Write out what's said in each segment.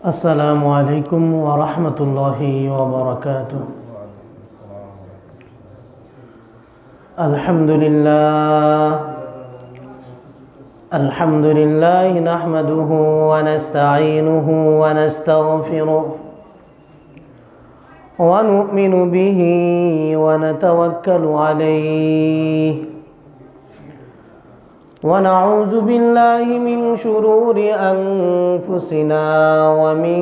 السلام عليكم ورحمة الله وبركاته. الحمد لله نحمده ونستعينه ونستغفره ونؤمن به ونتوكل عليه ونعوذ بالله من شرور أنفسنا ومن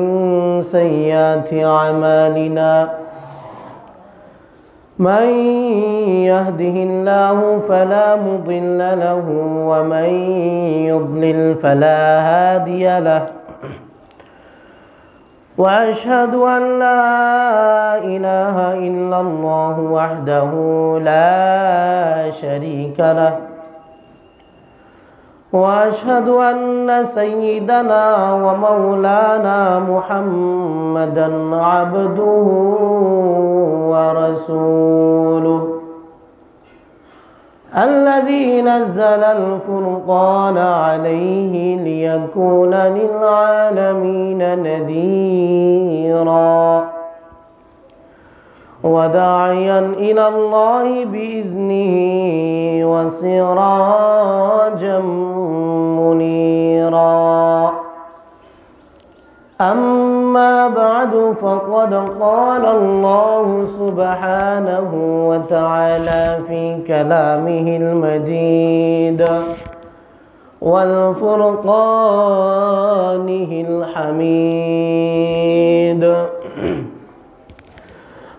سيئات أعمالنا من يهده الله فلا مضل له ومن يضلل فلا هادي له وأشهد أن لا إله إلا الله وحده لا شريك له وأشهد أن سيدنا ومولانا محمدا عبده ورسوله الذي نزل الفرقان عليه ليكون للعالمين نذيرا وداعيا إلى الله بإذنه وسراجا منيرا أما بعد فقد قال الله سبحانه وتعالى في كلامه المجيد والفرقانه الحميد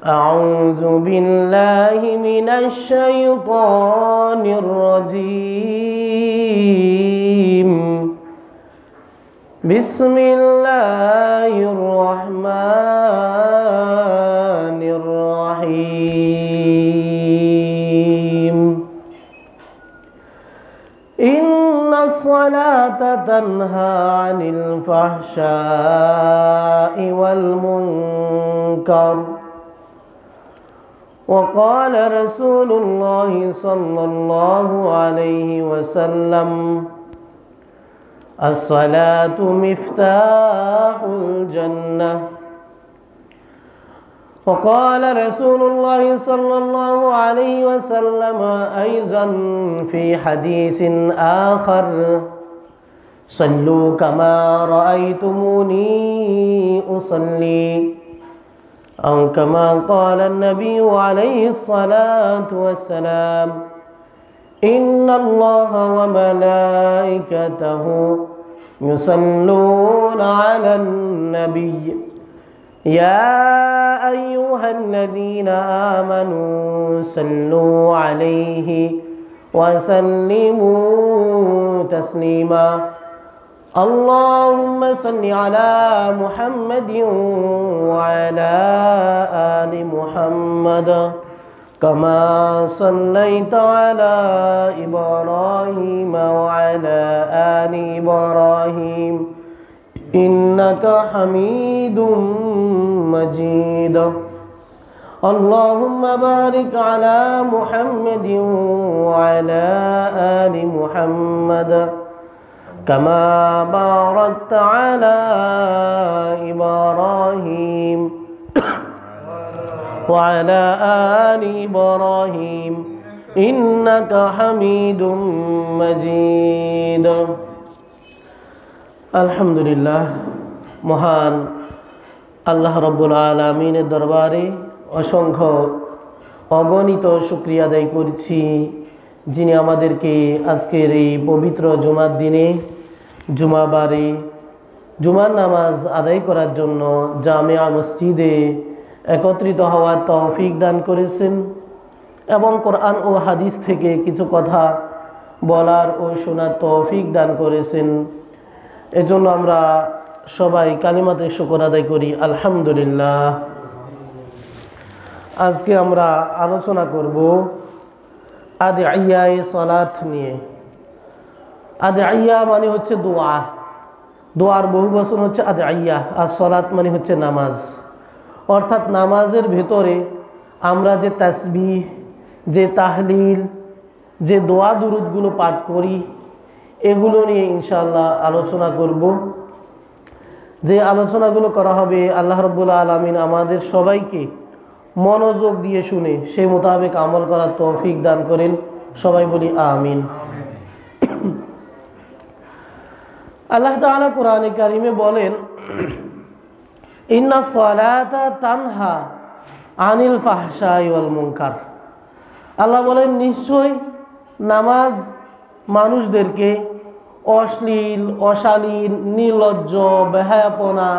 أعوذ بالله من الشيطان الرجيم بسم الله الرحمن الرحيم إن الصلاة تنهى عن الفحشاء والمنكر وقال رسول الله صلى الله عليه وسلم الصلاة مفتاح الجنة وقال رسول الله صلى الله عليه وسلم أيضا في حديث آخر صلوا كما رأيتموني أصلي أو كما قال النبي عليه الصلاة والسلام إن الله وملائكته يصلون على النبي يا أيها الذين آمنوا صلوا عليه وسلموا تسليما اللهم صل على محمد وعلى آل محمد كما صليت على إبراهيم وعلى آل إبراهيم إنك حميد مجيد اللهم بارك على محمد وعلى آل محمد كما باركت على إبراهيم وعلى آل إبراهيم إنك حميد مجيد الحمد لله মহান আল্লাহ রাব্বুল আলামিনের দরবারে অসংখ্য অগণিত শুকরিয়া আদায় করছি যিনি আমাদেরকে আজকের এই পবিত্র জুমার দিনে জুমাবারে জুমার নামাজ আদায় করার জন্য জামিয়া মসজিদে একত্রিত হওয়ার তৌফিক দান করেছেন এবং কোরআন ও হাদিস থেকে কিছু কথা বলার ও শোনার তৌফিক দান করেছেন এজন্য আমরা সবাই কালিমাতে শুকর আদায় করি আলহামদুলিল্লাহ। আজকে আমরা আলোচনা করব আদিয়ায়ে সালাত নিয়ে। আদিয়া মানে হচ্ছে দোয়া, দোয়ার বহু বচন হচ্ছে আদিয়া, আর সালাত মানে হচ্ছে নামাজ। অর্থাৎ নামাজের ভেতরে আমরা যে তাসবিহ, যে তাহলিল, যে দোয়া দুরুদগুলো পাঠ করি এগুলো নিয়ে ইনশাআল্লাহ আলোচনা করব। যে আলোচনাগুলো করা হবে আল্লাহ রাব্বুল আলামিন আমাদের সবাইকে মনোযোগ দিয়ে শুনে সেই মোতাবেক আমল করার তৌফিক দান করেন। সবাই বলি আমিন। আল্লাহ তাআলা কোরআনে কারিমে বলেন, ইন্নাস সালাতা তানহা আনিল ফাহশাই ওয়াল মুনকার। আল্লাহ বলেন, নিশ্চয় নামাজ মানুষদেরকে অশ্লীল, অশালীন, নির্লজ্জ, বেহায়াপনা,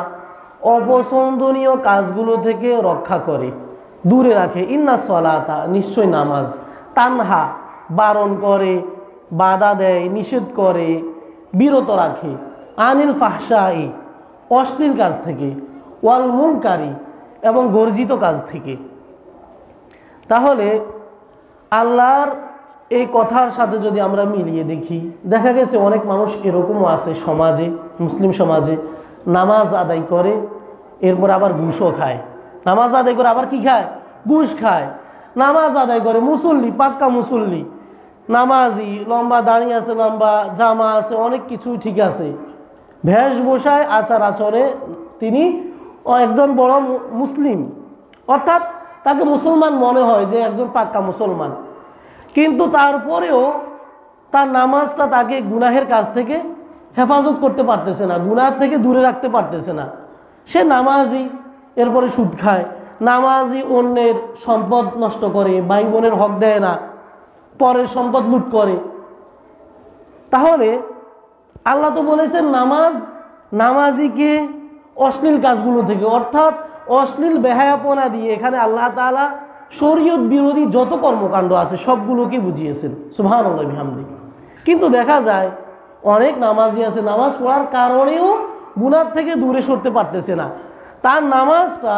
অপছন্দনীয় কাজগুলো থেকে রক্ষা করে, দূরে রাখে। ইন্নাস সালাতা, নিশ্চয় নামাজ, তানহা, বারণ করে, বাধা দেয়, নিষেধ করে, বিরত রাখে, আনিল ফাহশাই, অশ্লীল কাজ থেকে, ওয়াল মুনকারি, এবং গর্জিত কাজ থেকে। তাহলে আল্লাহর এই কথার সাথে যদি আমরা মিলিয়ে দেখি, দেখা গেছে অনেক মানুষ এরকমও আছে সমাজে, মুসলিম সমাজে, নামাজ আদায় করে এরপর আবার ঘুষও খায়। নামাজ আদায় করে আবার কি খায়? ঘুষ খায়। নামাজ আদায় করে, মুসল্লি, পাক্কা মুসল্লি, নামাজি, লম্বা দাড়ি আছে, লম্বা জামা আছে, অনেক কিছুই ঠিক আছে, বেশভূষায়, আচার আচরণে তিনি একজন বড় মুসলিম, অর্থাৎ তাকে মুসলমান মনে হয় যে একজন পাক্কা মুসলমান, কিন্তু তারপরেও তার নামাজটা তাকে গুনাহের কাজ থেকে হেফাজত করতে পারতেছে না, গুনাহ থেকে দূরে রাখতে পারতেছে না। সে নামাজি, এরপরে সুদ খায়, নামাজি অন্যের সম্পদ নষ্ট করে, ভাই বোনের হক দেয় না, পরের সম্পদ লুট করে। তাহলে আল্লাহ তো বলেছেন নামাজিকে অশ্লীল কাজগুলো থেকে, অর্থাৎ অশ্লীল বেহায়াপনা দিয়ে, এখানে আল্লাহ তাআলা শরীয়ত বিরোধী যত কর্মকাণ্ড আছে সবগুলোকে বুঝিয়েছেন, সুবহানাল্লাহ বিহামদি। কিন্তু দেখা যায় অনেক নামাজি আছে, নামাজ পড়ার কারণেও গুনাহ থেকে দূরে সরতে পারতেছে না, তার নামাজটা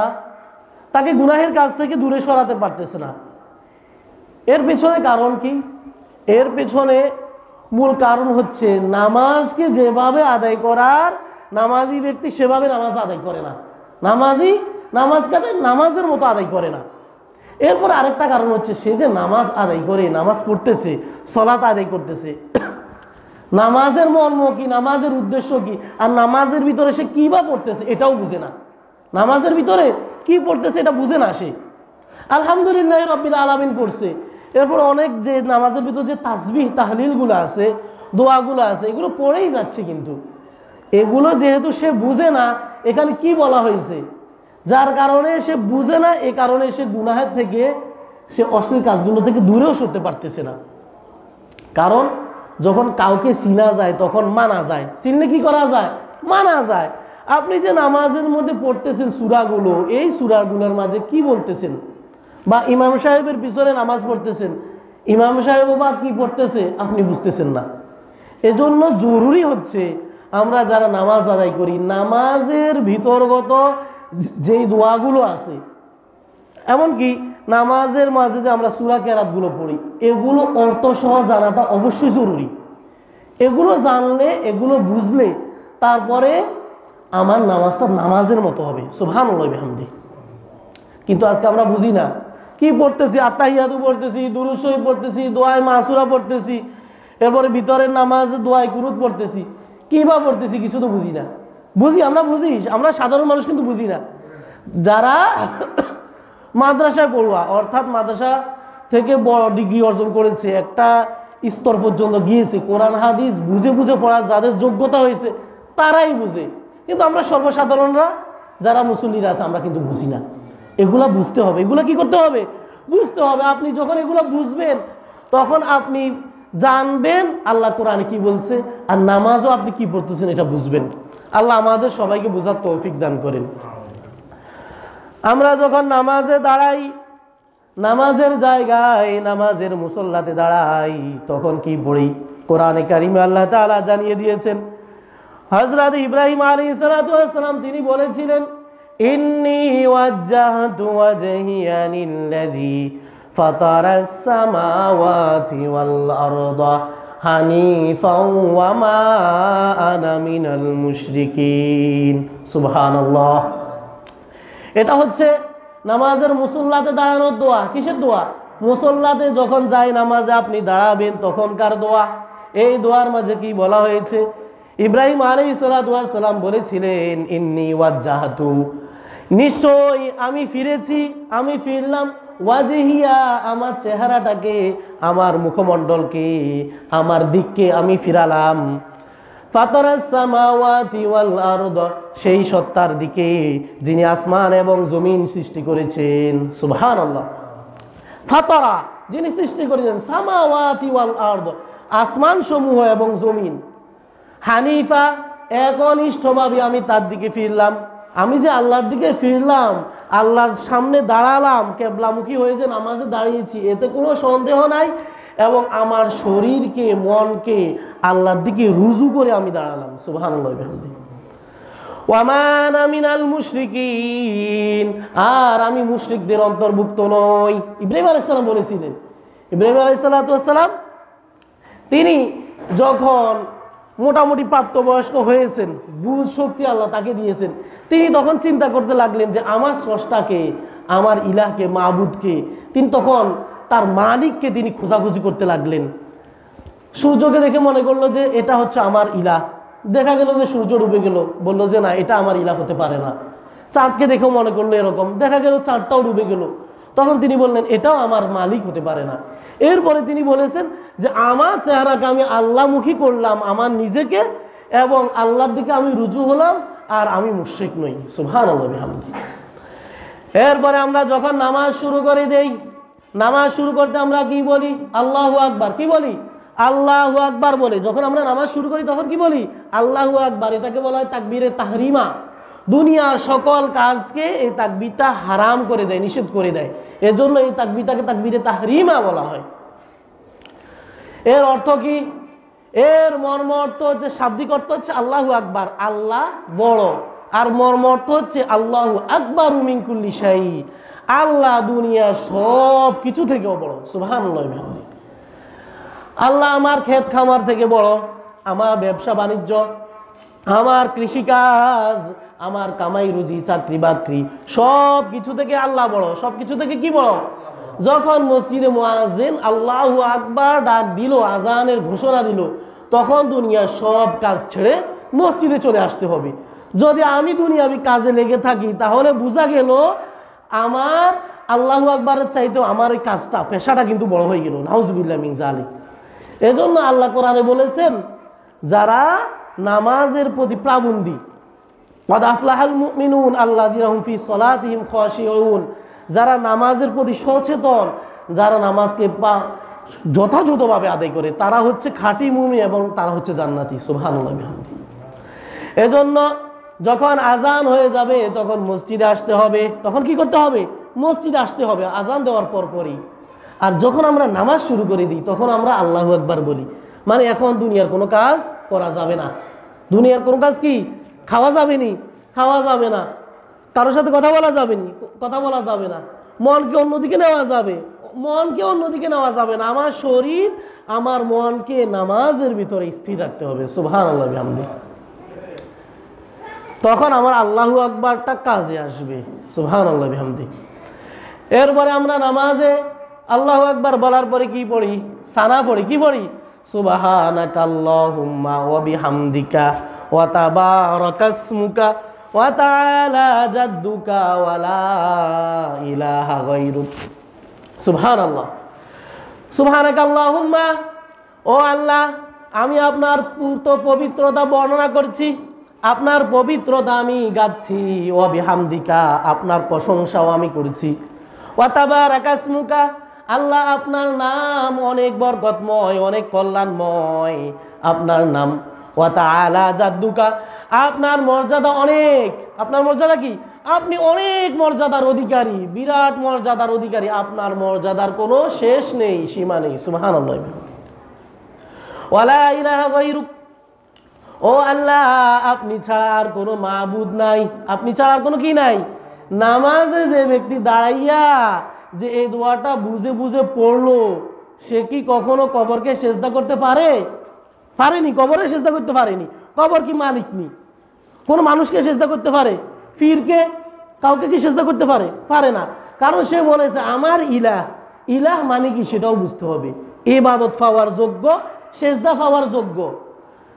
তাকে গুনাহের কাজ থেকে দূরে সরাতে পারতেছে না। এর পেছনে কারণ কি? এর পেছনে মূল কারণ হচ্ছে নামাজকে যেভাবে আদায় করার, নামাজি ব্যক্তি সেভাবে নামাজ আদায় করে না। নামাজি নামাজটাকে নামাজের মতো আদায় করে না। এরপর আরেকটা কারণ হচ্ছে, সে যে নামাজ আদায় করে, নামাজ পড়তেছে, সালাত আদায় করতেছে, নামাজের মর্ম কি, নামাজের উদ্দেশ্য কি, আর নামাজের ভিতরে সে কি বা পড়তেছে এটাও বুঝে না। নামাজের ভিতরে কি পড়তেছে এটা বুঝে না সে। আলহামদুলিল্লাহ রাব্বিল আলামিন পড়ছে, এরপর অনেক যে নামাজের ভিতরে যে তাসবিহ তাহলিলগুলো আছে, দোয়াগুলো আছে, এগুলো পড়েই যাচ্ছে, কিন্তু এগুলো যেহেতু সে বুঝে না এখানে কি বলা হয়েছে, যার কারণে সে বুঝে না, এ কারণে সে গুনাহের থেকে, সে অশ্লীল কাজগুলো থেকে দূরেও সরতে পারতেছে না। কারণ যখন কাউকে চিনা যায় তখন মানা যায়, চিনলে কি করা যায়? মানা যায়। আপনি যে নামাজের মধ্যে পড়তেছেন সূরাগুলো, এই সূরাগুলোর মাঝে কি বলতেছেন, বা ইমাম সাহেবের পিছনে নামাজ পড়তেছেন, ইমাম সাহেব বা কি পড়তেছে আপনি বুঝতেছেন না। এজন্য জরুরি হচ্ছে আমরা যারা নামাজ আদায় করি, নামাজের ভিতরগত যেই দোয়াগুলো আছে, এমনকি নামাজের মাঝে যে আমরা সূরা কেরাতগুলো পড়ি, এগুলো অর্থসহ জানাটা অবশ্যই জরুরি। এগুলো জানলে, এগুলো বুঝলে তারপরে আমার নামাজটা নামাজের মতো হবে, সুবহানাল্লাহ বিহামদি। কিন্তু আজকে আমরা বুঝি না, কি পড়তেছি, আত্তাহিয়াতু পড়তেছি, দুরূদ শরীফ পড়তেছি, দোয়ায়ে মাসুরা পড়তেছি, এরপরে ভিতরের নামাজ দোয়ায়ে কুনুত পড়তেছি, কি বা পড়তেছি কিছু তো বুঝি না। আমরা সাধারণ মানুষ কিন্তু বুঝি না। যারা মাদ্রাসায় পড়ুয়া, অর্থাৎ মাদ্রাসা থেকে বড় ডিগ্রি অর্জন করেছে, একটা স্তর পর্যন্ত গিয়েছে, কোরআন হাদিস বুঝে বুঝে পড়ার যাদের যোগ্যতা হয়েছে তারাই বুঝে, কিন্তু আমরা সর্বসাধারণরা যারা মুসল্লিরা আছে আমরা কিন্তু বুঝি না। এগুলা বুঝতে হবে, এগুলা কি করতে হবে? বুঝতে হবে। আপনি যখন এগুলা বুঝবেন তখন আপনি জানবেন আল্লাহ কোরআনে কি বলছে, আর নামাজও আপনি কি পড়তেছেন এটা বুঝবেন। আল্লাহ আমাদের সবাইকে বোঝার তৌফিক দান করেন। আমরা যখন নামাজে দাঁড়াই, নামাজের জায়গায়, নামাজের মুসল্লাতে দাঁড়াই, তখন কি পড়ি? কোরআনে কারিমে আল্লাহ তাআলা জানিয়ে দিয়েছেন, হযরত ইব্রাহিম আলাইহিস সালাতু ওয়াস সালাম তিনি বলেছিলেন, ইন্নী ওয়াজ্জাহতু ওয়াজহিয়া লিল্লাযী ফাতারাস সামাওয়াতি ওয়াল আরদা হানিফাও ওয়া মা আনা মিনাল মুশরিকিন। সুবহানাল্লাহ। এটা হচ্ছে নামাজের মুসল্লাতে দাঁড়ানোর দোয়া। কিসের দোয়া? মুসল্লাতে যখন যাই নামাজে আপনি দাঁড়াবেন তখনকার দোয়া। এই দোয়ার মাঝে কি বলা হয়েছে? ইব্রাহিম আলাইহিস সালাতু ওয়াস সালাম বলেছিলেন, ইন্নী ওয়াজ্জাহতু, নিশ্চয় আমি ফিরেছি, আমি ফিরলাম, ওয়াজহিয়া, আমার চেহারাটাকে, আমার মুখমণ্ডলকে, আমার দিককে আমি ফিরালাম, ফাতারাস সামাওয়াতি ওয়াল আরদ, সেই সত্তার দিকে যিনি আসমান এবং জমিন সৃষ্টি করেছেন। সুবহানাল্লাহ। ফাতারা, যিনি সৃষ্টি করেছেন, সামাওয়াতি ওয়াল আরদ, আসমান সমূহ এবং জমিন, হানিফা, একনিষ্ঠভাবে আমি তার দিকে ফিরলাম। আমি যে আল্লাহর দিকে ফিরলাম, আল্লাহর সামনে দাঁড়ালাম, কেবলামুখী হয়ে যে নামাজে দাঁড়িয়েছি, এতে কোনো সন্দেহ নাই, এবং আমার শরীরকে, মনকে আল্লাহর দিকে রুজু করে আমি দাঁড়ালাম। সুবহানাল্লাহ। ওয়া মা আনা মিনাল মুশরিকিন, আর আমি মুশরিকদের অন্তর্ভুক্ত নই। ইব্রাহিম আলাইহিস সালাম বলেছিলেন। ইব্রাহিম আলাইহিস সালাম তিনি যখন মোটামুটি প্রাপ্তবয়স্ক হয়েছেন, বুঝ শক্তি আল্লাহ তাকে দিয়েছেন, তিনি তখন চিন্তা করতে লাগলেন যে আমার স্রষ্টাকে, আমার ইলাহকে, মাবুদকে, তিনি তখন তার মালিককে তিনি খোঁজাখুঁজি করতে লাগলেন। সূর্যকে দেখে মনে করলো যে এটা হচ্ছে আমার ইলাহ, দেখা গেল যে সূর্য ডুবে গেল, বললো যে না, এটা আমার ইলাহ হতে পারে না। চাঁদকে দেখেও মনে করলো এরকম, দেখা গেল চাঁদটাও ডুবে গেল, তখন তিনি বললেন এটাও আমার মালিক হতে পারে না। এরপরে তিনি বলেছেন যে আমার চেহারাকে আমি আল্লাহমুখী করলাম, আমার নিজেকে, এবং আল্লাহর দিকে আমি রুজু হলাম, আর আমি মুশরিক নই। সুবহানাল্লাহ বিহামদিহি। এরপরে আমরা যখন নামাজ শুরু করে দেই, নামাজ শুরু করতে আমরা কি বলি? আল্লাহু আকবার। কি বলি? আল্লাহু আকবার বলে যখন আমরা নামাজ শুরু করি তখন কি বলি? আল্লাহু আকবার। এটাকে বলা হয় তাকবীরে তাহরিমা। দুনিয়ার সকল কাজকে এই তাকবীরটা হারাম করে দেয়, নিষেধ করে দেয়, এজন্য এই তাকবীরটাকে তাকবীরে তাহরিমা বলা হয়। এর অর্থ কি? এর মর্ম অর্থ হচ্ছে, শাব্দিক অর্থ হচ্ছে আল্লাহু আকবার, আল্লাহ বড়, আর মর্ম অর্থ হচ্ছে আল্লাহু আকবারু মিন কুল্লি শাই, আল্লাহ দুনিয়ার সব কিছু থেকেও বড়। সুবহানাল্লাহ। আল্লাহ আমার ক্ষেত খামার থেকে বড়, আমার ব্যবসা বাণিজ্য, আমার কৃষিকাজ, আমার কামাই রুজি, চাকরি বাকরি, সব কিছু থেকে আল্লাহ বড়। সব কিছু থেকে কি বড়? যখন মসজিদে মুয়াজ্জিন আল্লাহু আকবার ডাক দিল, আজানের ঘোষণা দিল, তখন দুনিয়ার সব কাজ ছেড়ে মসজিদে চলে আসতে হবে। যদি আমি দুনিয়াবি কাজে লেগে থাকি, তাহলে বোঝা গেল আমার আল্লাহু আকবারের চাইতেও আমার এই কাজটা, পেশাটা কিন্তু বড় হয়ে গেল। নাউজুবিল্লাহ মিন যালিক। এজন্য আল্লাহ কোরআনে বলেছেন, যারা নামাজের প্রতি প্রাবন্দিক, ক্বাদ আফলাহাল মুমিনুন আল্লাযীনা হুম ফি সলাতিহিম খাশিউন, যারা নামাজের প্রতি সচেতন, যারা নামাজকে যথাযথভাবে আদায় করে, তারা হচ্ছে খাঁটি মুমিন এবং তারা হচ্ছে জান্নাতি। সুবহানাল্লাহ বিহামদিহি। এজন্য যখন আজান হয়ে যাবে তখন মসজিদে আসতে হবে। তখন কি করতে হবে? মসজিদে আসতে হবে আজান দেওয়ার পরই। আর যখন আমরা নামাজ শুরু করে দিই তখন আমরা আল্লাহু আকবার বলি। মানে এখন দুনিয়ার কোনো কাজ করা যাবে না। দুনিয়ার কোনো কাজ কি? খাওয়া যাবে নি, খাওয়া যাবে না, কারোর সাথে কথা বলা যাবে নি, কথা বলা যাবে না, মনকে অন্যদিকে নেওয়া যাবে, মনকে অন্যদিকে নেওয়া যাবে না। আমার শরীর, আমার মনকে নামাজের ভিতরে স্থির রাখতে হবে। সুবহানাল্লাহ বিহামদিহি। তখন আমার আল্লাহু আকবারটা কাজে আসবে। সুবহানাল্লাহ বিহামদিহি। এরপরে আমরা নামাজে আল্লাহু আকবার বলার পরে কি পড়ি? সানা পড়ি। কি পড়ি? সুবহানাকা আল্লাহুম্মা ওয়া বিহামদিকা ওয়া তাবারাকা ইসমুকা ওয়া তাআলা জাদ্দুকা ওয়া লা ইলাহা গায়রুক। সুবহানাল্লাহ। সুবহানাকা আল্লাহুম্মা, ও আল্লাহ, আমি আপনার পূর্ত পবিত্রতা বর্ণনা করছি, আপনার পবিত্রতা আমি গাচ্ছি, ওয়া বিহামদিকা, আপনার প্রশংসাও আমি করছি, ওয়া তাবারাকা ইসমুকা, আল্লাহ আপনার নাম অনেক বরকতময়, অনেক কল্যাণময় আপনার নাম, ওয়া তাআলা জাদ্দুকা, আপনার মর্যাদা অনেক। আপনার মর্যাদা কি? আপনি অনেক মর্যাদার অধিকারী, বিরাট মর্যাদার অধিকারী, আপনার মর্যাদার কোনো শেষ নেই, সীমা নেই। সুবহানাল্লাহ। ওয়া লা ইলাহা গায়রুক, ও আল্লাহ, আপনি ছাড়া আর কোনো মাবুদ নাই, আপনি ছাড়া আর কোনো কি নাই। নামাজে যে ব্যক্তি দাঁড়াইয়া যে এই দোয়াটা বুঝে বুঝে পড়লো, সে কি কখনো কবরকে সেজদা করতে পারে? পারেনি। কবরে সেজদা করতে পারেনি। কবর কি মালিক নি? কোনো মানুষকে সেজদা করতে পারে? ফিরকে, কাউকে কি সেজদা করতে পারে? পারে না। কারণ সে বলেছে আমার ইলাহ। ইলাহ মানে কি সেটাও বুঝতে হবে। ইবাদত পাওয়ার যোগ্য, সেজদা পাওয়ার যোগ্য।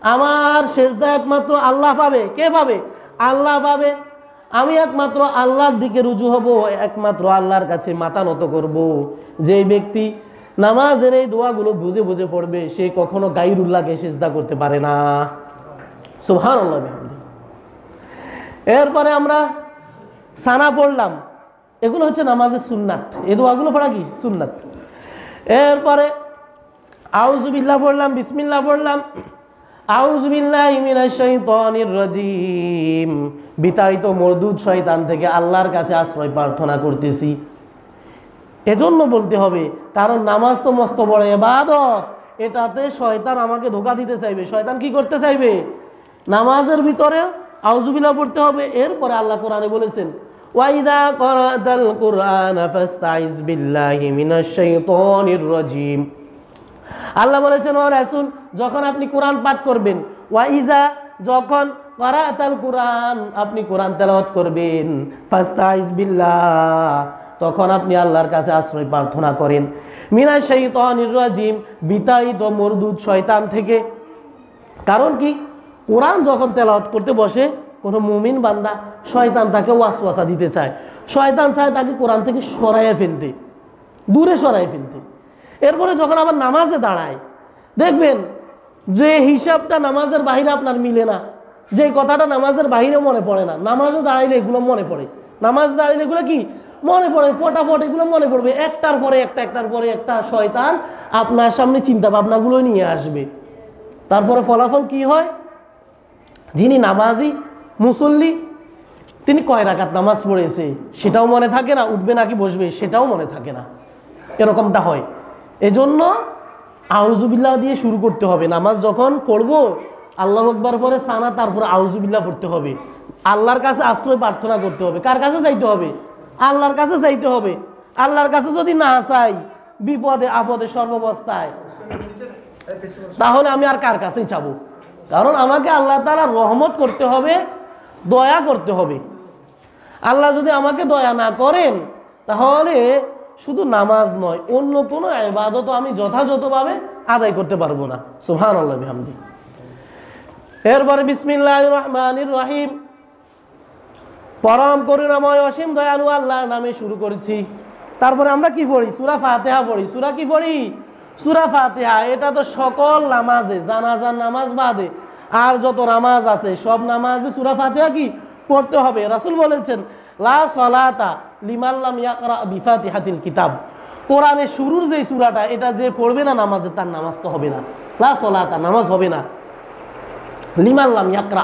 আমার সেজদা একমাত্র আল্লাহ পাবে। কে পাবে? আল্লাহ পাবে। আমি একমাত্র আল্লাহর দিকে রুজু হব, একমাত্র আল্লাহর কাছে মাথা নত করব। যে ব্যক্তি নামাজের এই দোয়াগুলো বুঝে বুঝে পড়বে, সে কখনো গায়রুল্লাহকে সেজদা করতে পারে না। সুবহানাল্লাহ। এরপরে আমরা সানা পড়লাম, এগুলো হচ্ছে নামাজের সুন্নাত। এই দোয়াগুলো পড়া কি সুন্নাত। এরপরে আউযু বিল্লাহ পড়লাম, বিসমিল্লাহ পড়লাম। আউযু বিল্লাহি মিনাশ শাইতানির রাজিম, বিতাড়িত মরদুদ শয়তান থেকে আল্লাহর কাছে আশ্রয় প্রার্থনা করতেছি। এজন্য বলতে হবে, কারণ নামাজ তো মস্ত বড় ইবাদত, এটাতে শয়তান আমাকে ধোঁকা দিতে চাইবে। শয়তান কি করতে চাইবে? নামাজের ভিতরে আউযু বিল্লাহ পড়তে হবে। এরপরে আল্লাহ কোরআনে বলেছেন, ওয়াইদা করাতাল কুরআন ফাস্তাইজ বিল্লাহি মিনাশ শাইতানির রাজিম। আল্লাহ বলেছেন, ও রাসূল, যখন আপনি কোরআন পাঠ করবেন, ওয়াইজা যখন করাতাল কুরআন আপনি কোরআন তেলাওয়াত করবেন, ফাস্তাইজ বিল্লাহ তখন আপনি আল্লাহর কাছে আশ্রয় প্রার্থনা করেন, মিনাশ শাইতানির রাজিম বিতাড়িত মরদুদ শয়তান থেকে। কারণ কি, কোরআন যখন তেলাওয়াত করতে বসে কোনো মুমিন বান্দা, শয়তান তাকে ওয়াসওয়াসা দিতে চায়। শয়তান চায় তাকে কোরআন থেকে সরাইয়া ফেলতে, দূরে সরাই ফেলতে। এরপরে যখন আবার নামাজে দাঁড়ায়, দেখবেন যে হিসাবটা নামাজের বাহিরে আপনার মিলে না, যে কথাটা নামাজের বাহিরে মনে পড়ে না, নামাজে দাঁড়াইলে এগুলো মনে পড়ে। নামাজ দাঁড়াইলে এগুলো কি মনে পড়ে, ফটাফট এগুলো মনে পড়বে। একটার পরে একটা, একটার পরে একটা শয়তান আপনার সামনে চিন্তা ভাবনাগুলো নিয়ে আসবে। তারপরে ফলাফল কি হয়? যিনি নামাজি মুসল্লি, তিনি কয় রাকাত নামাজ পড়েছে সেটাও মনে থাকে না, উঠবে নাকি বসবে সেটাও মনে থাকে না, এরকমটা হয়। এজন্য আউযু বিল্লাহ দিয়ে শুরু করতে হবে। নামাজ যখন পড়বো, আল্লাহু আকবার পরে সানা, তারপরে আউযু বিল্লাহ পড়তে হবে। আল্লাহর কাছে আশ্রয় প্রার্থনা করতে হবে। কার কাছে চাইতে হবে? আল্লাহর কাছে চাইতে হবে। আল্লাহর কাছে যদি না চাই, বিপদে আপদে সর্বাবস্থায়, তাহলে আমি আর কার কাছেই চাবো? কারণ আমাকে আল্লাহ তাআলা রহমত করতে হবে, দয়া করতে হবে। আল্লাহ যদি আমাকে দয়া না করেন, তাহলে শুধু নামাজ নয়, অন্য কোনো ইবাদত আমি যথাযথভাবে আদায় করতে পারবো না। সুবহানাল্লাহ বিহামদি। এরপরে বিসমিল্লাহির রহমানির রহিম, পরম করুণাময় অসীম দয়ালু আল্লাহর নামে শুরু করেছি। তারপরে আমরা কি পড়ি? সূরা ফাতিহা পড়ি। সূরা কি পড়ি? সূরা ফাতিহা। এটা তো সকল নামাজে, জানাজার নামাজ বাদে আর যত নামাজ আছে সব নামাজে সূরা ফাতিহা কি পড়তে হবে। রাসূল বলেছেন, লা সলাতা লিমান লাম ইয়াকরা বিফাতিহাতিল কিতাব। কোরআনের শুরুর যে সূরাটা, এটা যে পড়বে না নামাজে, তার নামাজ তো হবে না। লা সলাতা, নামাজ হবে না। লিমান লাম ইয়াকরা,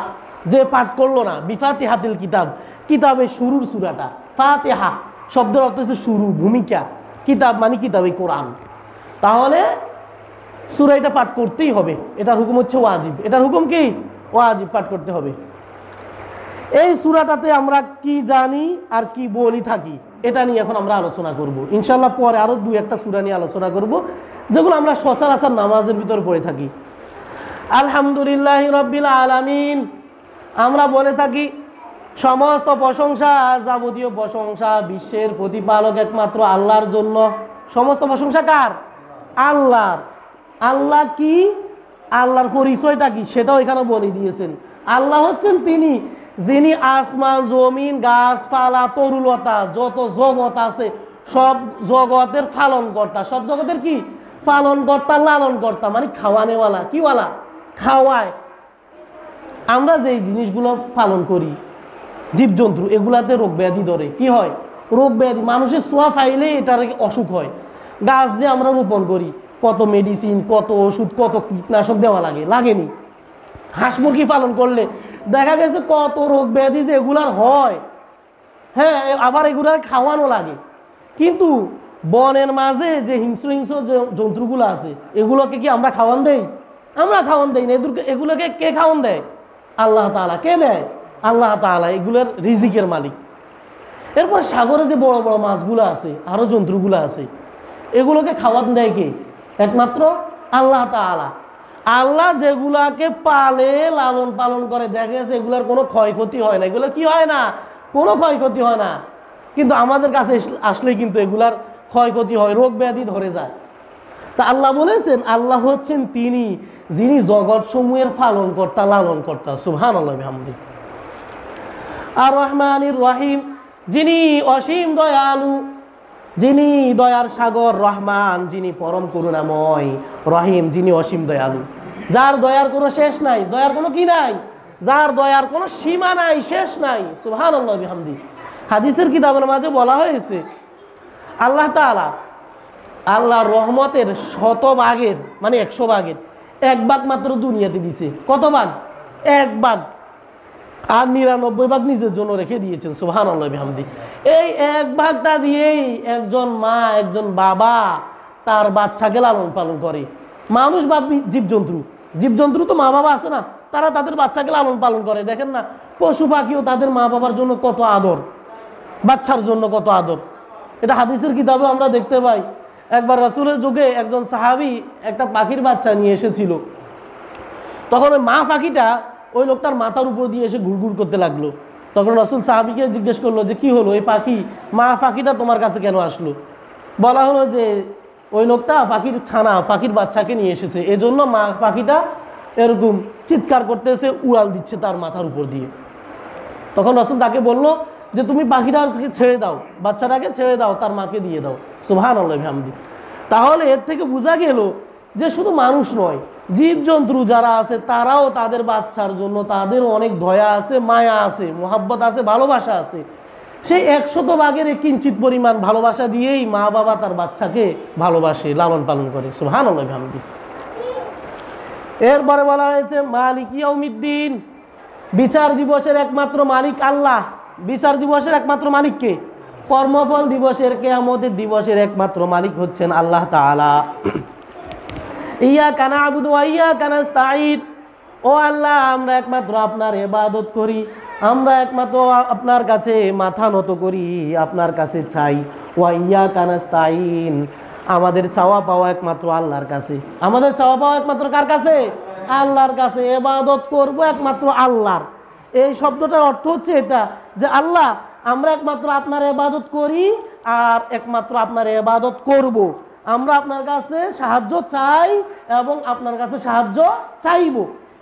যে পাঠ করলো না, বিফাতিহাতিল কিতাব, কিতাবের শুরুর সূরাটা। ফাতিহা শব্দের অর্থ হচ্ছে শুরু, ভূমিকা। কিতাব মানে কিতাবে কোরআন। তাহলে সূরা এটা পাঠ করতেই হবে। এটার হুকুম হচ্ছে ওয়াজিব। এটার হুকুম কি? ওয়াজিব, পাঠ করতে হবে। এই সূরাটাতে আমরা কি জানি আর কি বলি থাকি, এটা নিয়ে এখন আমরা আলোচনা করব ইনশাআল্লাহ। পরে আরো দুই একটা সূরা নিয়ে আলোচনা করব, যেগুলো আমরা সচরাচর নামাজের ভিতরে পড়ে থাকি। আলহামদুলিল্লাহি রাব্বিল আলামিন, আমরা বলে থাকি সমস্ত প্রশংসা, যাবতীয় প্রশংসা বিশ্বের প্রতিপালক একমাত্র আল্লাহর জন্য। সমস্ত প্রশংসা কার? আল্লাহর। আল্লাহ কি? আল্লাহর পরিচয়টা কি সেটাও এখানে বলে দিয়েছেন। আল্লাহ হচ্ছেন তিনি যিনি আসমান, জমিন, গাছপালা, তরুলতা, যত জগৎ আছে সব জগতের পালনকর্তা। সব জগতের কি? পালনকর্তা, লালনকর্তা, মানে খাওয়ানেওয়ালা। কিওয়ালা? খাওয়ায়। আমরা যেই জিনিসগুলো পালন করি, জীবজন্তু, এগুলাতে রোগ ব্যাধি ধরে। কি হয়? রোগ ব্যাধি, মানুষের ছোঁয়া পাইলে এটার অসুখ হয়। গাছ যে আমরা রোপণ করি, কত মেডিসিন, কত ওষুধ, কত কীটনাশক দেওয়া লাগে, লাগেনি? হাঁস মুরগি পালন করলে দেখা গেছে কত রোগ ব্যাধি যে এগুলার হয়। হ্যাঁ, আবার এগুলার খাওয়ানো লাগে। কিন্তু বনের মাঝে যে হিংস্র হিংস্র যে জন্তুগুলো আছে, এগুলোকে কি আমরা খাওয়ান দেই? আমরা খাওয়ান দেই না। এগুলোকে কে খাওয়ান দেয়? আল্লাহ তাআলা। কে দেয়? আল্লাহ তাআলা, এগুলোর রিজিকের মালিক। এরপর সাগরে যে বড় বড় মাছগুলো আছে, আরো জন্তুগুলো আছে, এগুলোকে খাওয়ান দেয় কে? একমাত্র আল্লাহ তাআলা। আল্লাহ যেগুলাকে পালে, লালন পালন করে, দেখা গেছে এগুলার কোনো ক্ষয়ক্ষতি হয় না। এগুলো কি হয় না? কোনো ক্ষয়ক্ষতি হয় না। কিন্তু আমাদের কাছে আসলে কিন্তু এগুলার ক্ষয়ক্ষতি হয়, রোগ ব্যাধি ধরে যায়। তা আল্লাহ বলেছেন আল্লাহ হচ্ছেন তিনি যিনি জগৎ সমূহের পালনকর্তা লালনকর্তা। সুবহানাল্লাহ বিহামদিহি। আর রহমানির রহিম, যিনি অসীম দয়ালু, যিনি দয়ার সাগর। রহমান, যিনি পরম করুণাময়। রহিম, যিনি অসীম দয়ালু, যার দয়ার কোনো শেষ নাই, দয়ার কোনো কি নাই, যার দয়ার কোনো সীমা নাই, শেষ নাই। সুবহানাল্লাহ বিহামদিহি। হাদিসের কিতাবের মাঝে বলা হয়েছে আল্লাহ তাআলা আল্লাহর রহমতের 100 ভাগের মানে 100 ভাগের 1 ভাগ মাত্র দুনিয়াতে দিছে। কত ভাগ? 1 ভাগ। আর 99 ভাগ নিজের জন্য রেখে দিয়েছেন। সুবহানাল্লাহ বিহামদিহি। এই 1 ভাগটা দিয়েই একজন মা, একজন বাবা তার বাচ্চাকে লালন পালন করে। মানুষ বা জীবজন্তু, জীবজন্তু তো মা বাবা আছে না, তারা তাদের বাচ্চাকে লালন পালন করে। দেখেন না, পশু পাখিও তাদের মা বাবার জন্য কত আদর, বাচ্চার জন্য কত আদর। এটা হাদিসের কিতাবে আমরা দেখতে পাই। একবার রাসূলের যুগে একজন সাহাবী একটা পাখির বাচ্চা নিয়ে এসেছিল। তখন ওই মা পাখিটা ওই লোকটার মাথার উপর দিয়ে এসে ঘুরঘুর করতে লাগলো। তখন রাসূল সাহাবীকে জিজ্ঞেস করলো যে কি হলো, এই পাখি, মা পাখিটা তোমার কাছে কেন আসলো? বলা হলো যে ওই লোকটা পাখির ছানা, পাখির বাচ্চাকে নিয়ে এসেছে, এজন্য মা পাখিটা এরকম চিৎকার করতেছে, উড়াল দিচ্ছে তার মাথার উপর দিয়ে। তখন রাসূল তাকে বলল যে তুমি পাখিটাকে ছেড়ে দাও, বাচ্চাটাকে ছেড়ে দাও, তার মাকে দিয়ে দাও। সুবহানাল্লাহ বিহামদিহি। তাহলে এর থেকে বোঝা গেল যে শুধু মানুষ নয়, জীবজন্তু যারা আছে তারাও তাদের বাচ্চার জন্য তাদেরও অনেক দয়া আছে, মায়া আছে, মোহাব্বত আছে, ভালোবাসা আছে। সেই 100 ভাগের কিঞ্চিত পরিমাণ ভালোবাসা দিয়েই মা বাবা তার বাচ্চাকে ভালোবাসে, লালন পালন করে। সুবহানাল্লাহ বিহামদিহি। এরপরে বলা হয়েছে মালিক ইয়াউমিদ্দিন, বিচার দিবসের একমাত্র মালিক আল্লাহ। বিচার দিবসের একমাত্র মালিক কে? কর্মফল দিবসের, কিয়ামতের দিবসের একমাত্র মালিক হচ্ছেন আল্লাহ তাআলা। ইয়াকা না'বুদু ওয়া ইয়াকা নাস্তাঈন, ও আল্লাহ আমরা একমাত্র আপনার ইবাদত করি, আমরা একমাত্র আপনার কাছে মাথা নত করি, আপনার কাছে চাই। ওয়া ইয়াকা নাস্তাঈন, আমাদের চাওয়া পাওয়া একমাত্র আল্লাহর কাছে। আমাদের চাওয়া পাওয়া একমাত্র কার কাছে? আল্লাহর কাছে। ইবাদত করব একমাত্র আল্লাহর। এই শব্দটার অর্থ হচ্ছে এটা যে আল্লাহ আমরা একমাত্র আপনার ইবাদত করি আর একমাত্র আপনার ইবাদত করব। আমরা আপনার কাছে সাহায্য চাই এবং আপনার কাছে সাহায্য চাইব।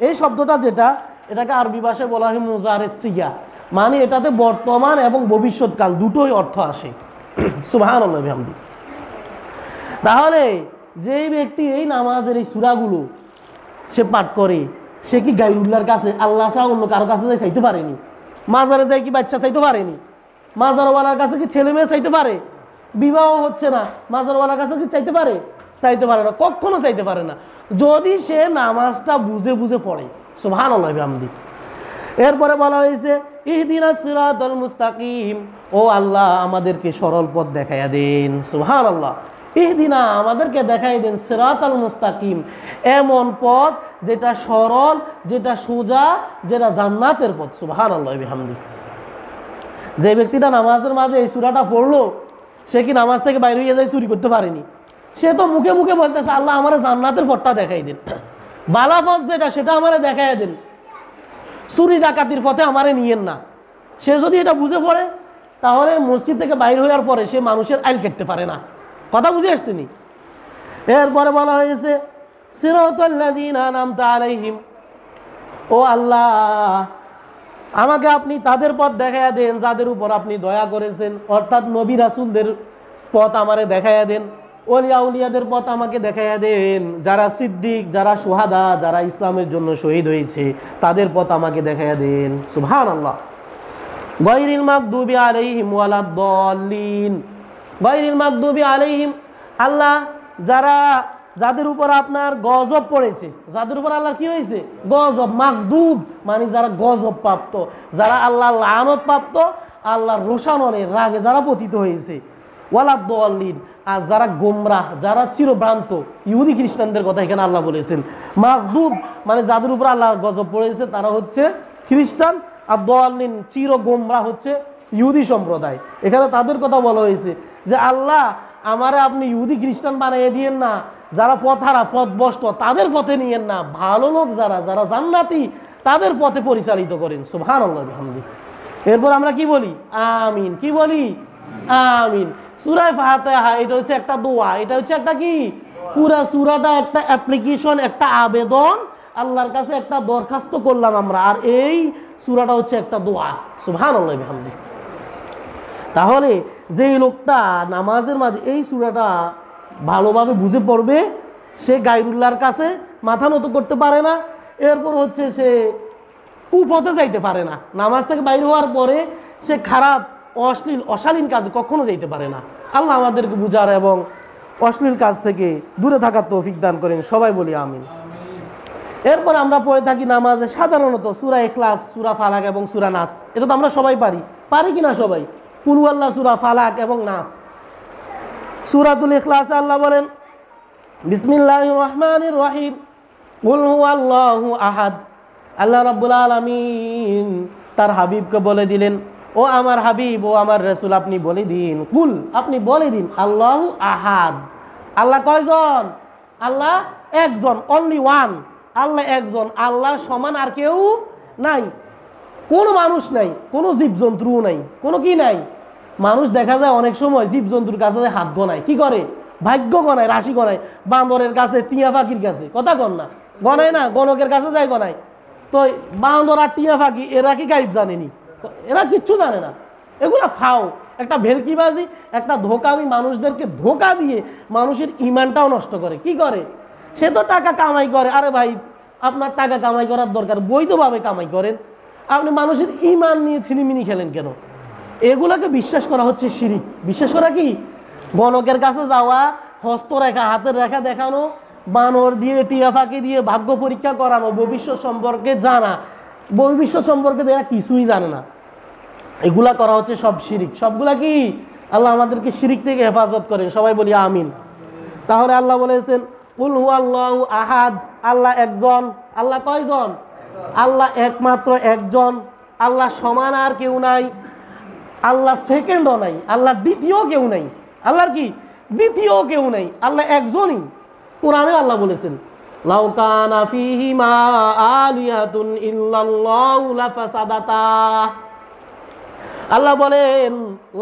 এই শব্দটা যেটা, এটাকে আরবি ভাষায় বলা হয় মুজারেস সিগা, মানে এটাতে বর্তমান এবং ভবিষ্যৎকাল দুটোই অর্থ আসে। সুবহানাল্লাহ বিহামদিহি। তাহলে যেই ব্যক্তি এই নামাজের এই সূরাগুলো সে পাঠ করে, সে কি গায়রুল্লাহর কাছে, আল্লাহ ছাড়া অন্য কারো কাছে যাই চাইতে পারেনি? মাজারে যাই কি বাচ্চা চাইতে পারেনি? মাজারওয়ালার কাছে কি ছেলে মেয়ে চাইতে পারে? বিবাহ হচ্ছে না, মাজারওয়ালার কাছে কি চাইতে পারে? চাইতে পারে না, কখনো চাইতে পারে না, যদি সে নামাজটা বুঝে বুঝে পড়ে। সুবহানাল্লাহ বিহামদিহি। এরপরে বলা হয়েছে ইহদিনাস সিরাতাল মুস্তাকিম, ও আল্লাহ আমাদেরকে সরল পথ দেখাইয়া দেন। সুবহানাল্লাহ। ইহদিনা, আমাদেরকে দেখাই দেন, সিরাতাল মুস্তাকিম, এমন পথ যেটা সরল, যেটা সোজা, যেটা জান্নাতের পথ। সুবহানাল্লাহ বিহামদিহি। যে ব্যক্তিটা নামাজের মাঝে এই সূরাটা পড়লো, সে কি নামাজ থেকে বাইরে হয়ে যায় চুরি করতে পারেনি? সে তো মুখে মুখে বলতেছে আল্লাহ আমার জান্নাতের পথটা দেখাই দেন, বালা পথ যেটা সেটা আমারে দেখাই দেন, চুরি ডাকাতির পথে আমারে নিয়েন না। সে যদি এটা বুঝে পড়ে তাহলে মসজিদ থেকে বাইরে হওয়ার পরে সে মানুষের আইল কেটতে পারে না। কথা বুঝে আসছেনি? এরপরে বলা হয়েছে সিরাতাল্লাযীনা আনআমতা আলাইহিম, ও আল্লাহ আমাকে আপনি তাদের পথ দেখাইয়া দেন যাদের উপর আপনি দয়া করেছেন, অর্থাৎ নবী রাসূলদের পথ আমারে দেখাইয়া দেন, ওলিয়া উলিয়াদের পথ আমাকে দেখাইয়া দেন, যারা সিদ্দিক, যারা শুহাদা, যারা ইসলামের জন্য শহীদ হয়েছে তাদের পথ আমাকে দেখাইয়া দেন। সুবহানাল্লাহ। গায়রিল মাগদুবি আলাইহিম ওয়ালাদ-দাল্লিন, গায়রিল মাগদুবি আলাইহিম, আল্লাহ যাদের উপর আপনার গজব পড়েছে, যাদের উপর আল্লাহ কি হয়েছে? গজব। মাগদুব মানে যারা গজব প্রাপ্ত, যারা আল্লাহ লানত প্রাপ্ত, আল্লাহর রোষানলের রাগে যারা পতিত হয়েছে। ওয়ালাদ-দাল্লিন, আর যারা গোমরাহ, যারা চিরভ্রান্ত, ইহুদি খ্রিস্টানদের কথা এখানে আল্লাহ বলেছেন। মাগদুব মানে যাদের উপর আল্লাহ গজব পড়েছে তারা হচ্ছে খ্রিস্টান, আর দাল্লিন চির গোমরাহ হচ্ছে ইহুদি সম্প্রদায়। এখানে তাদের কথা বলা হয়েছে যে আল্লাহ আমারে আপনি ইহুদি খ্রিস্টান বানিয়ে দিয়েন না, যারা পথহারা পথভ্রষ্ট তাদের পথে নিয়েন না, ভালো লোক যারা, যারা জান্নাতি তাদের পথে পরিচালিত করেন। সুবহানাল্লাহ বিহামদিহি। এরপর আমরা কি বলি? আমিন। কি বলি? আমিন। সূরা ফাতিহা এটা হচ্ছে একটা দোয়া, এটা হচ্ছে একটা কি পুরা সূরাটা একটা অ্যাপ্লিকেশন, একটা আবেদন, আল্লাহর কাছে একটা দরখাস্ত করলাম আমরা। আর এই সূরাটা হচ্ছে একটা দোয়া। সুবহানাল্লাহি ওয়া বিহামদিহি। তাহলে যেই লোকটা নামাজের মাঝে এই সূরাটা ভালোভাবে বুঝে পড়বে, সে গায়রুল্লাহর কাছে মাথা নত করতে পারে না। এরপর হচ্ছে সে কুপথে যাইতে পারে না। নামাজ থেকে বাইরে হওয়ার পরে সে খারাপ, অশ্লীল, অশালীন কাজে কখনো যাইতে পারে না। আল্লাহ আমাদেরকে বুঝার এবং অশ্লীল কাজ থেকে দূরে থাকার তৌফিক দান করেন। সবাই বলি আমিন। এরপর আমরা পড়ে থাকি নামাজে সাধারণত সূরা ইখলাস, সূরা ফালাক এবং সূরা নাস। এটা তো আমরা সবাই পারি কিনা সবাই? কুল হুয়াল্লাহ, সূরা ফালাক এবং নাস। সূরাতুল ইখলাসে আল্লাহ বলেন বিসমিল্লাহির রহমানির রহিম, কুল হুয়াল্লাহু আহাদ। আল্লাহ রাব্বুল আলামিন তার হাবিবকে বলে দিলেন, ও আমার হাবিব, ও আমার রাসূল, আপনি বলে দিন, কুল, আপনি বলে দিন, আল্লাহু আহাদ। আল্লাহ কয়জন? আল্লাহ একজন, অনলি ওয়ান। আল্লাহ একজন, আল্লাহর সমান আর কেউ নাই। কোনো মানুষ নাই, কোনো জীবজন্তুও নাই, কোনো কি নাই। মানুষ দেখা যায় অনেক সময় জীবজন্তুর কাছে হাত গনায়, কি করে? ভাগ্য গনায়, রাশি গনায়। বান্দরের কাছে, টিয়া পাখির কাছে, কথা কন না, গনায় না? গণকের কাছে যায় গনায়। তো বান্দর আর টিয়া পাখি এরা কি গাইব জানেনি? এরা কিচ্ছু জানে না। এগুলা ফাও, একটা ভেলকিবাজি, একটা ধোকামি, মানুষদেরকে ধোকা দিয়ে মানুষের ইমানটাও নষ্ট করে। কি করে? সে তো টাকা কামাই করে। আরে ভাই, আপনার টাকা কামাই করার দরকার, বৈধভাবে কামাই করেন। আপনি মানুষের ইমান নিয়ে ছিনিমিনি খেলেন কেন? এগুলাকে বিশ্বাস করা হচ্ছে শিরিক। বিশ্বাস করা কি? গণকের কাছে যাওয়া, হস্তরেখা, হাতের রেখা দেখানো, বানর দিয়ে, টিয়া ফাঁকি দিয়ে ভাগ্য পরীক্ষা করানো, ভবিষ্যৎ সম্পর্কে জানা, ভবিষ্যৎ সম্পর্কে এরা কিছুই জানে না। এগুলা করা হচ্ছে সব শিরিক। সবগুলা কি? আল্লাহ আমাদেরকে শিরিক থেকে হেফাজত করেন। সবাই বলি আমিন। তাহলে আল্লাহ বলেছেন কুল হুয়াল্লাহু আহাদ, আল্লাহ একজন। আল্লাহ কয়জন? আল্লাহ একমাত্র একজন। আল্লাহ সমান আর কেউ নাই। আল্লাহ সেকেন্ডও নাই। আল্লাহ দ্বিতীয় কেউ নাই। আল্লাহর কি? দ্বিতীয় কেউ নাই। আল্লাহ একজনই। কোরআনে আল্লাহ বলেছেন লাউ কানা ফীহিমা আলিহাতুন ইল্লাল্লাহু লাফাসাদাতা। আল্লাহ বলেন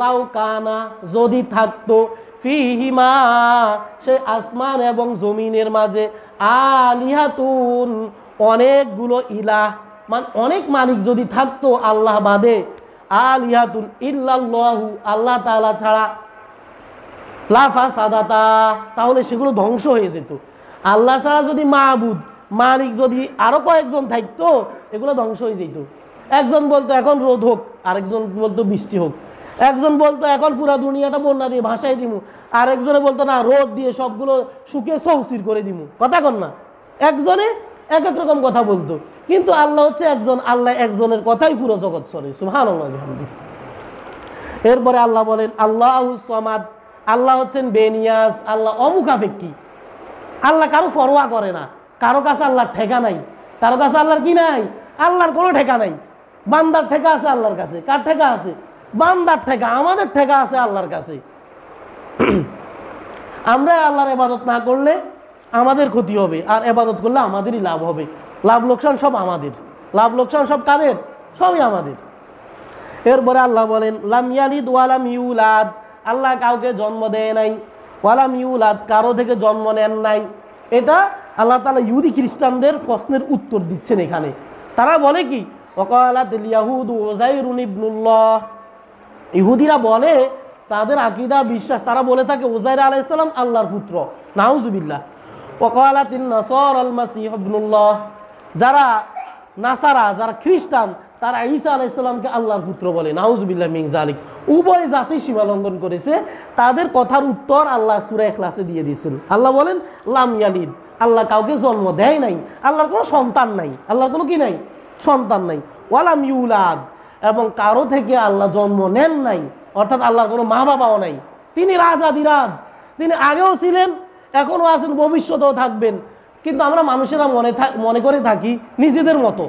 লাউ কানা, যদি থাকতো, ফীহিমা, সে আসমান এবং জমিনের মাঝে, আলিহাতুন, অনেকগুলো ইলাহ, মানে অনেক মালিক যদি থাকতো আল্লাহ বাদে, আলিহাতুন ইল্লাল্লাহু, আল্লাহ তাআলা ছাড়া, লাফাসাদাতা, তাহলে সেগুলো ধ্বংস হয়ে যেত। আল্লাহ ছাড়া যদি মাবুদ, মালিক যদি আরো কয়েকজন থাকতো, এগুলো ধ্বংস হয়ে যেত। একজন বলতো এখন রোদ হোক, আরেকজন বলতো বৃষ্টি হোক। একজন বলতো এখন পুরো দুনিয়াটা বন্যা দিয়ে ভাসাই দিমু, আরেকজনে বলতো না, রোদ দিয়ে সবগুলো শুকিয়ে সৌসির করে দিমু। কথা কন না? একজনে এক এক রকম কথা বলতো। কিন্তু আল্লাহ হচ্ছে একজন। আল্লাহ একজনের কথাই পুরো জগৎ চলে। সুবহানাল্লাহ। এরপরে আল্লাহ বলেন আল্লাহুস সামাদ, আল্লাহ হচ্ছেন বেনিয়াজ। আল্লাহ অমুখাপেক্ষী। আল্লাহ কারো পরোয়া করে না। কারো কাছে আল্লাহর ঠেকা নাই। কারো কাছে আল্লাহর কি নাই? আল্লাহর কোনো ঠেকা নাই। বান্দার ঠেকা আছে আল্লাহর কাছে। কার ঠেকা আছে? বান্দার ঠেকা। আমাদের ঠেকা আছে আল্লাহর কাছে। আমরা আল্লাহর ইবাদত না করলে আমাদের ক্ষতি হবে, আর ইবাদত করলে আমাদেরই লাভ হবে। লাভ লোকসান সব আমাদের। লাভ লোকসান সব কাদের? সবই আমাদের। এরপরে আল্লাহ বলেন লাম ইয়ালিদ ওয়ালাম ইউলাদ, আল্লাহ কাউকে জন্ম দেয় নাই। ওয়ালাম ইউলাদ, কারো থেকে জন্ম নেন নাই। এটা আল্লাহ তাআলা ইহুদি খ্রিস্টানদের প্রশ্নের উত্তর দিচ্ছেন এখানে। তারা বলে কি? ওয়াকালাতিল ইয়াহুদু উযাইরুন ইবনুল্লাহ। ইহুদিরা বলে, তাদের আকীদা, বিশ্বাস, তারা বলে থাকে উযাইর আলাইহিস সালাম আল্লাহর পুত্র। নাউযুবিল্লাহ। ওয়াকালাতিন নাসারাল মাসীহ ইবনুল্লাহ। যারা নাসারা, যারা খ্রিস্টান, তারা ঈসা আলাইহিস সালামকে আল্লাহর পুত্র বলে। নাউযুবিল্লাহ মিন যালিক। উভয় জাতি সীমা লঙ্ঘন করেছে। তাদের কথার উত্তর আল্লাহ সূরা ইখলাসে দিয়ে দিয়েছেন। আল্লাহ বলেন লাম ইয়ালিদ, আল্লাহ কাউকে জন্ম দেয় নাই। আল্লাহর কোনো সন্তান নাই। আল্লাহর কোনো কি নাই? সন্তান নাই। ওয়ালাম ইউলাদ, এবং কারো থেকে আল্লাহ জন্ম নেন নাই। অর্থাৎ আল্লাহর কোনো মা বাবাও নাই। তিনি রাজাধিরাজ। তিনি আগেও ছিলেন, এখনও আছেন, ভবিষ্যতেও থাকবেন। কিন্তু আমরা মানুষেরা মনে করে থাকি নিজেদের মতো।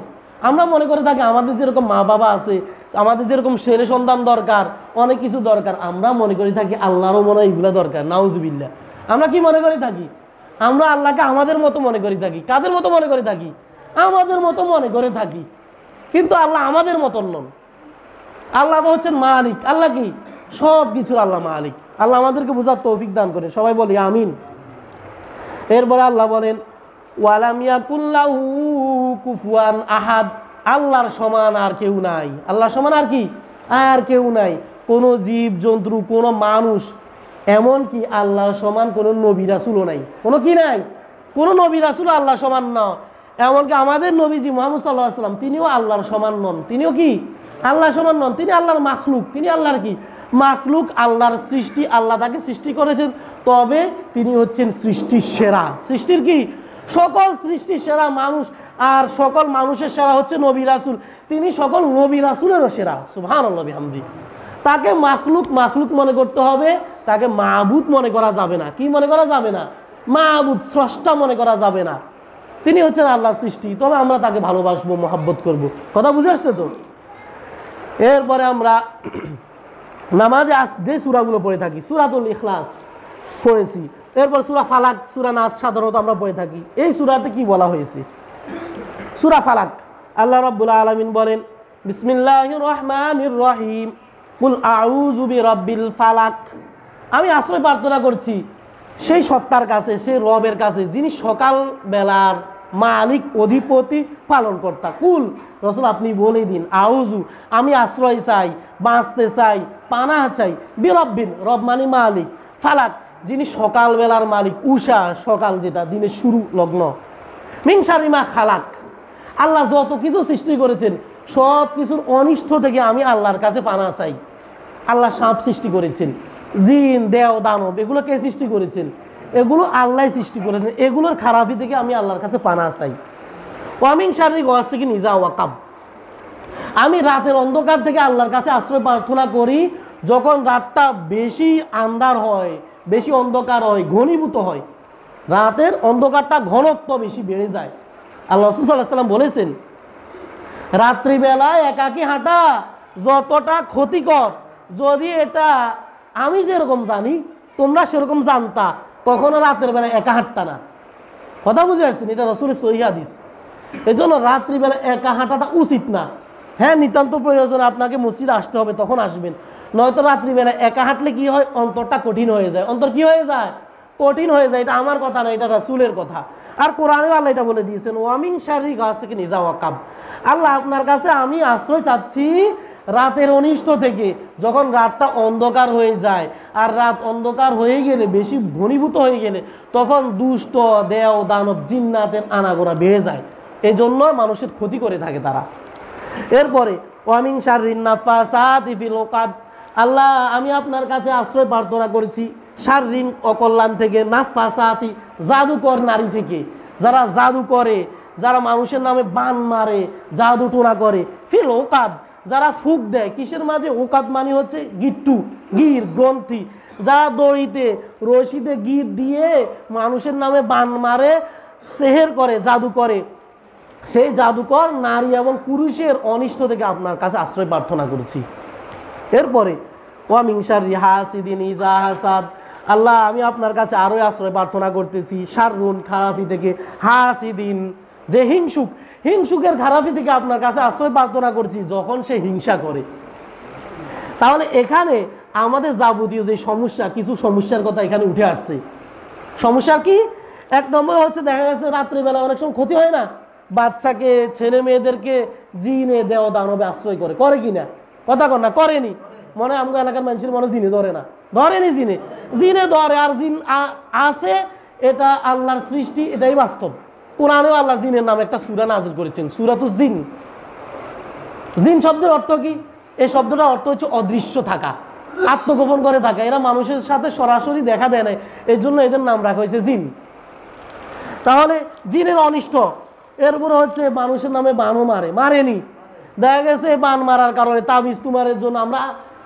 আমরা মনে করে থাকি আমাদের যেরকম মা বাবা আছে, আমাদের যেরকম ছেলে সন্তান দরকার, অনেক কিছু দরকার, আমরা মনে করে থাকি আল্লাহরও মনে হয় এগুলো দরকার। নাউজুবিল্লাহ। আমরা কি মনে করে থাকি? আমরা আল্লাহকে আমাদের মতো মনে করে থাকি। কাদের মতো মনে করে থাকি? আমাদের মতো মনে করে থাকি। কিন্তু আল্লাহ আমাদের মতন নন। আল্লাহ তো হচ্ছেন মালিক। আল্লাহ কি? সব কিছুর আল্লাহ মালিক। আল্লাহ আমাদেরকে বোঝার তৌফিক দান করে। সবাই বলি আমিন। এরপরে আল্লাহ বলেন ওয়ালাম ইয়াকুল্লাহু কুফুয়ান আহাদ, আল্লাহর সমান আর কেউ নাই। আল্লাহর সমান আর কি? আর কেউ নাই। কোনো জীব জন্তু, কোনো মানুষ, এমনকি আল্লাহর সমান কোনো নবী রাসূলও নাই। কোনো কি নাই? কোনো নবী রাসূল আল্লাহর সমান না। এমনকি আমাদের নবীজি মুহাম্মদ সাল্লাল্লাহু আলাইহি ওয়াসাল্লাম তিনিও আল্লাহর সমান নন। তিনিও কি? আল্লাহর সমান নন। তিনি আল্লাহর মাখলুক। তিনি আল্লাহর কি? মাখলুক, আল্লাহর সৃষ্টি। আল্লাহ তাকে সৃষ্টি করেছেন, তবে তিনি হচ্ছেন সৃষ্টির সেরা। সৃষ্টির কি? সকল সৃষ্টির সেরা মানুষ, আর সকল মানুষের সেরা হচ্ছে নবী রাসূল। তিনি সকল নবী রাসূলেরও সেরা। সুবহানাল্লাহ বিহামদি। তাকে মাখলুক মাখলুক মনে করতে হবে, তাকে মাবুদ মনে করা যাবে না। কি মনে করা যাবে না? মাবুদ, স্রষ্টা মনে করা যাবে না। তিনি হচ্ছেন আল্লাহর সৃষ্টি, তবে আমরা তাকে ভালোবাসবো, মহব্বত করব। কথা বুঝে আসছে তো? এরপরে আমরা নামাজে যে সূরাগুলো পড়ে থাকি, সূরাতুল ইখলাস পড়েছি, এরপর সূরা ফালাক, সূরা নাস সাধারণত আমরা পড়ে থাকি। এই সূরাতে কি বলা হয়েছে? সূরা ফালাক, আল্লাহ রাব্বুল আলামিন বলেন বিসমিল্লাহির রহমানির রহিম, কুল আউযু বিরাব্বিল ফালাক। আমি আশ্রয় প্রার্থনা করছি সেই সত্তার কাছে, সেই রবের কাছে, যিনি সকাল বেলার মালিক, অধিপতি, পালনকর্তা। কুল, রাসূল আপনি বলে দিন, আউযু আমি আশ্রয় চাই, বাঁচতে চাই, পানাহ চাই, বিরাব্বিন, রব মানে মালিক, ফালাক যিনি সকাল বেলার মালিক, উষা সকাল, যেটা দিনের শুরু লগ্ন, মিন শাররি মা খালাক, আল্লাহ যত কিছু সৃষ্টি করেছেন সব কিছুর অনিষ্ট থেকে আমি আল্লাহর কাছে পানাহ চাই। আল্লাহ সাপ সৃষ্টি করেছেন, জিন, দেও, দানব, এগুলো কে সৃষ্টি করেছেন? এগুলো আল্লাহ সৃষ্টি করেছেন। এগুলোর খারাপি থেকে আমি আল্লাহর কাছে পানাহ চাই। ওয়া মিন শাররি গাসিকিন ইযা ওয়াকাব, আমি রাতের অন্ধকার থেকে আল্লাহর কাছে আশ্রয় প্রার্থনা করি যখন রাতটা বেশি আন্ধার হয়, বেশি অন্ধকার হয়, ঘনীভূত হয়, রাতের অন্ধকারটা ঘনত্ব বেশি বেড়ে যায়। আল্লাহ রাসূল সাল্লাল্লাহু আলাইহি ওয়াসাল্লাম বলেছেন রাত্রিবেলায় একাকী হাঁটা যতটা ক্ষতিকর, যদি এটা আমি যেরকম জানি তোমরা সেরকম জানতা, কখনো রাতের বেলায় একা হাঁটতা না। কথা বুঝে আসছেন? এটা রাসূলের সহিহ হাদিস। এই জন্য রাত্রিবেলা একা হাঁটাটা উচিত না। হ্যাঁ, নিতান্ত প্রয়োজনে আপনাকে মসজিদে আসতে হবে, তখন আসবেন, নয়তো রাত্রিবেলা একা হাঁটলে কি হয়? অন্তরটা কঠিন হয়ে যায়। অন্তর কি হয়ে যায়? কঠিন হয়ে যায়। এটা আমার কথা না, এটা রাসূলের কথা। আর কোরআনেও আল্লাহ এটা বলে দিয়েছেন ওয়া মিন শাররি গাসিকিন ইযা ওয়াকাব, আল্লাহ আপনার কাছে আমি আশ্রয় চাচ্ছি রাতের অনিষ্ট থেকে, যখন রাতটা অন্ধকার হয়ে যায়। আর রাত অন্ধকার হয়ে গেলে, বেশি ঘনীভূত হয়ে গেলে, তখন দুষ্ট, দেও, দানব, জিন্নাতের আনাগোনা বেড়ে যায়। এই জন্য মানুষের ক্ষতি করে থাকে তারা। এরপরে ওয়া মিন শাররিন নাফাসাতি ফিল উকাদ, আল্লাহ আমি আপনার কাছে আশ্রয় প্রার্থনা করেছি শাররিন, অকল্যাণ থেকে, নাফাসাতি জাদুকর নারী থেকে, যারা জাদু করে, যারা মানুষের নামে বান মারে, জাদু টোনা করে, ফিল উকাদ যারা ফুক দেয়। কিসের মাঝে? উকাদ মানে হচ্ছে গিট্টু, গির, গ্রন্থি, যারা দড়িতে, রশিতে গির দিয়ে মানুষের নামে বান মারে, সেহের করে, জাদু করে, সেই জাদুকর নারী এবং পুরুষের অনিষ্ট থেকে আপনার কাছে আশ্রয় প্রার্থনা করেছি। এরপরে ওয়া মিন শাররি হাসিদিন ইযা হাসাদ, আল্লাহ আমি আপনার কাছে আরো আশ্রয় প্রার্থনা করতেছি শাররুন, খারাপি থেকে, হাসিদিন যে হিংসুক, হিংসুকের খারাপি থেকে আপনার কাছে আশ্রয় প্রার্থনা করছি যখন সে হিংসা করে। তাহলে এখানে আমাদের যাবতীয় যে সমস্যা, কিছু সমস্যার কথা এখানে উঠে আসছে। সমস্যা কি? এক নম্বর হচ্ছে দেখা গেছে রাত্রিবেলা অনেক সময় ক্ষতি হয় না, বাচ্চাকে, ছেলে মেয়েদেরকে জিনে, দেও, দানবে আশ্রয় করে, করে কিনা? কথা কর না, করেনি? মনে হয় আমাদের এলাকার মানুষের মনে জিনে ধরে না, ধরেনি? জিনে, জিনে ধরে। আর জিন আছে, এটা আল্লাহর সৃষ্টি, এটাই বাস্তব। কোরআনেও আল্লাহ জিনের নামে একটা সূরা নাযিল করেছেন, সূরাতুজ জিন। জিন শব্দের অর্থ কি? এই শব্দটার অর্থ হচ্ছে অদৃশ্য থাকা, আত্মগোপন করে থাকা। এরা মানুষের সাথে সরাসরি দেখা দেয় না, এর জন্য এদের নাম রাখা হয়েছে জিন। তাহলে জিনের অনিষ্ট। এরপরে হচ্ছে মানুষের নামে বানও মারে, মারেনি? দেখা গেছে বান মারার কারণে তাবিজ তুমারের জন্য আমরা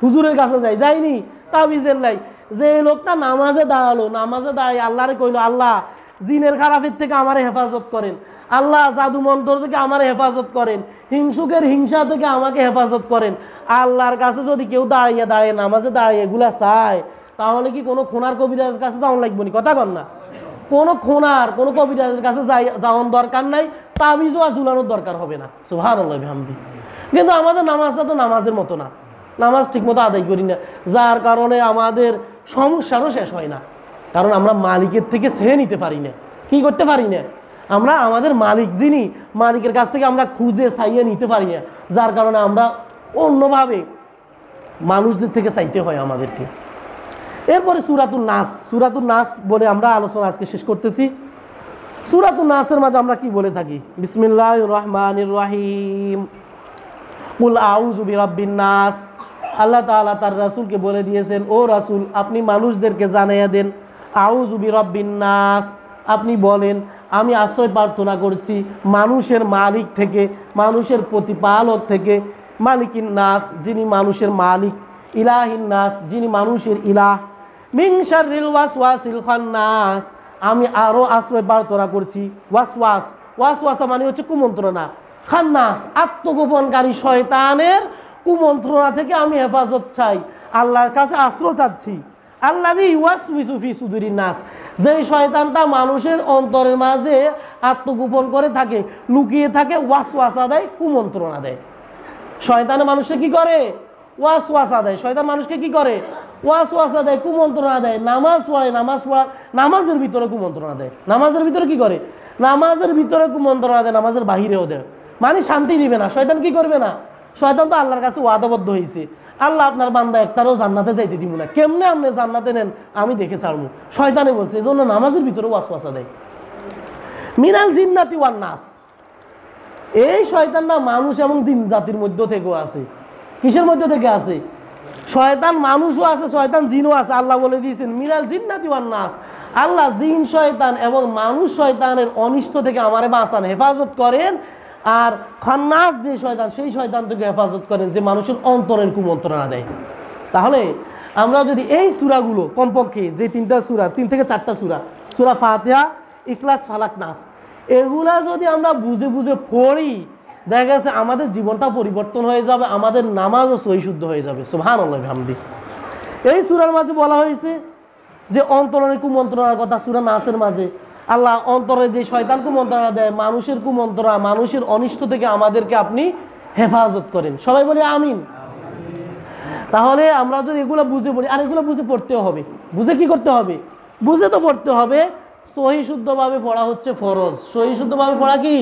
হুজুরের কাছে যাইনি, তাবিজের নাই। যে লোকটা নামাজে দাঁড়ালো, নামাজে দাঁড়াই আল্লাহরে কইলো আল্লাহ জিনের খারাপের থেকে আমারে হেফাজত করেন, আল্লাহ জাদু মন্ত্র থেকে আমারে হেফাজত করেন, হিংসুকের হিংসা থেকে আমাকে হেফাজত করেন। আল্লাহর কাছে যদি কেউ দাঁড়িয়ে নামাজে দাঁড়িয়ে এগুলা চায়, তাহলে কি কোনো খুনার কবিরাজের কাছে যাওয়ার লাগবে না? কথা কন না, কোনো খুনার, কোনো কবিরাজের কাছে যাওয়ার দরকার নাই, তাবিজও ঝুলানোর দরকার হবে না। সুবহানাল্লাহ বিহামদি। কিন্তু আমাদের নামাজটা তো নামাজের মতো না, নামাজ ঠিকমতো আদায় করি না, যার কারণে আমাদের সমস্যারও শেষ হয় না। কারণ আমরা মালিকের থেকে চেয়ে নিতে পারি না। কি করতে পারি না, আমরা আমাদের মালিক যিনি, মালিকের কাছ থেকে আমরা খুঁজে চাইয়ে নিতে পারি না, যার কারণে আমরা অন্যভাবে মানুষদের থেকে চাইতে হয় আমাদেরকে। এরপরে সূরাতুন নাস, সূরাতুন নাস বলে আমরা আলোচনা আজকে শেষ করতেছি। সূরাতুন নাসের মাঝে আমরা কি বলে থাকি? বিসমিল্লাহির রহমানির রহিম, কুল আউযু বিরাব্বিন নাস। আল্লাহ তাআলা তার রাসূলকে বলে দিয়েছেন, ও রাসূল আপনি মানুষদেরকে জানাইয়া দেন, আউযু বিরাব্বিন নাস, আপনি বলেন আমি আশ্রয় প্রার্থনা করছি মানুষের মালিক থেকে, মানুষের প্রতিপালক থেকে, মালিকিন নাস যিনি মানুষের মালিক, ইলাহিন নাস যিনি মানুষের ইলাহ, মিন শাররিল ওয়াসওয়াসিল খান্নাস, আমি আরও আশ্রয় প্রার্থনা করছি ওয়াসওয়াস, ওয়াসওয়াসা মানে হচ্ছে কুমন্ত্রণা, খান্নাস আত্মগোপনকারী শয়তানের কুমন্ত্রণা থেকে আমি হেফাজত চাই, আল্লাহর কাছে আশ্রয় চাচ্ছি। আল্লাযী ইউওয়াসউইসু ফি সুদুরিন নাস, যেই শয়তানটা মানুষের অন্তরের মাঝে আত্মগোপন করে থাকে, লুকিয়ে থাকে, ওয়াসওয়াসা দেয়, কুমন্ত্রণা দেয়। শয়তান মানুষকে কি করে? ওয়াসওয়াসা দেয়। শয়তান মানুষকে কি করে? ওয়াসওয়াসা দেয়, কুমন্ত্রণা দেয়। নামাজ পড়ে, নামাজের ভিতরে কুমন্ত্রণা দেয়। নামাজের ভিতরে কি করে? নামাজের ভিতরে কুমন্ত্রণা দেয়, নামাজের বাহিরেও দেয়। মানে শান্তি দিবে না। শয়তান কি করবে না? শয়তান তো আল্লাহর কাছে ওয়াদাবদ্ধ হয়েছে, আল্লাহ আপনার বান্দা একটারও জান্নাতে যাইতে দিব না, কেমনে আপনি জান্নাতে নেন আমি দেখে ছাড়বো। শয়তানে বলছে, এই জন্য নামাজের ভিতরে ওয়াসওয়াসা দেয়। মিনাল জিন্নাতি ওয়ান নাস, এই শয়তানটা মানুষ এবং জিন জাতির মধ্য থেকেও আছে। কিসের মধ্য থেকে আছে? শয়তান মানুষও আছে, শয়তান জিনও আছে। আল্লাহ বলে দিয়েছেন মিনাল জিন্নাতি ওয়ান নাস, আল্লাহ জিন শয়তান এবং মানুষ শয়তানের অনিষ্ট থেকে আমারে বাঁচান, হেফাজত করেন। আর খান্নাস যে শয়তান, সেই শয়তান থেকে হেফাজত করেন যে মানুষের অন্তরের কুমন্ত্রণা দেয়। তাহলে আমরা যদি এই সূরাগুলো কমপক্ষে যে 3টা সূরা, 3 থেকে 4টা সূরা, সূরা ফাতিহা, ইখলাস, ফালাক, নাস, এগুলা যদি আমরা বুঝে বুঝে পড়ি, দেখা গেছে আমাদের জীবনটা পরিবর্তন হয়ে যাবে, আমাদের নামাজও সহিশুদ্ধ হয়ে যাবে। সুবহানাল্লাহ বিহামদি। এই সূরার মাঝে বলা হয়েছে যে অন্তরের কুমন্ত্রণার কথা। সূরা নাসের মাঝে আল্লাহ অন্তরে যে শয়তান কুমন্ত্রণা দেয়, মানুষের কুমন্ত্রণা, মানুষের অনিষ্ট থেকে আমাদেরকে আপনি হেফাজত করেন। সবাই বলি আমিন। তাহলে আমরা যদি এগুলো বুঝে পড়ি, আর এগুলো বুঝে পড়তেও হবে। বুঝে কি করতে হবে? বুঝে তো পড়তে হবে। সহিশুদ্ধভাবে পড়া হচ্ছে ফরজ। সহিশুদ্ধভাবে পড়া কি?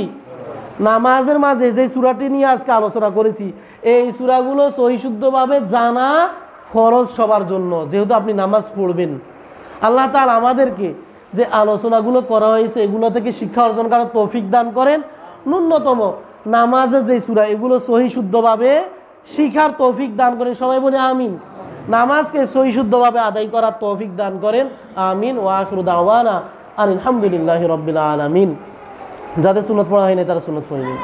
নামাজের মাঝে যে সূরাটি নিয়ে আজকে আলোচনা করেছি, এই সূরাগুলো সহিশুদ্ধভাবে জানা ফরজ সবার জন্য, যেহেতু আপনি নামাজ পড়বেন। আল্লাহ তাআলা আমাদেরকে যে আলোচনাগুলো করা হয়েছে এগুলো থেকে শিক্ষা অর্জন করার তৌফিক দান করেন। ন্যূনতম নামাজের যে সূরা, এগুলো সহিশুদ্ধভাবে শিখার তৌফিক দান করেন। সবাই বলে আমিন। নামাজকে সহিশুদ্ধভাবে আদায় করার তৌফিক দান করেন। আমিন। ওয়া আখিরু দাওয়ানা আলহামদুলিল্লাহি রাব্বিল আলামিন। যাদের সুন্নাত পড়া হয়নি তারা সুন্নাত পড়ে নিন।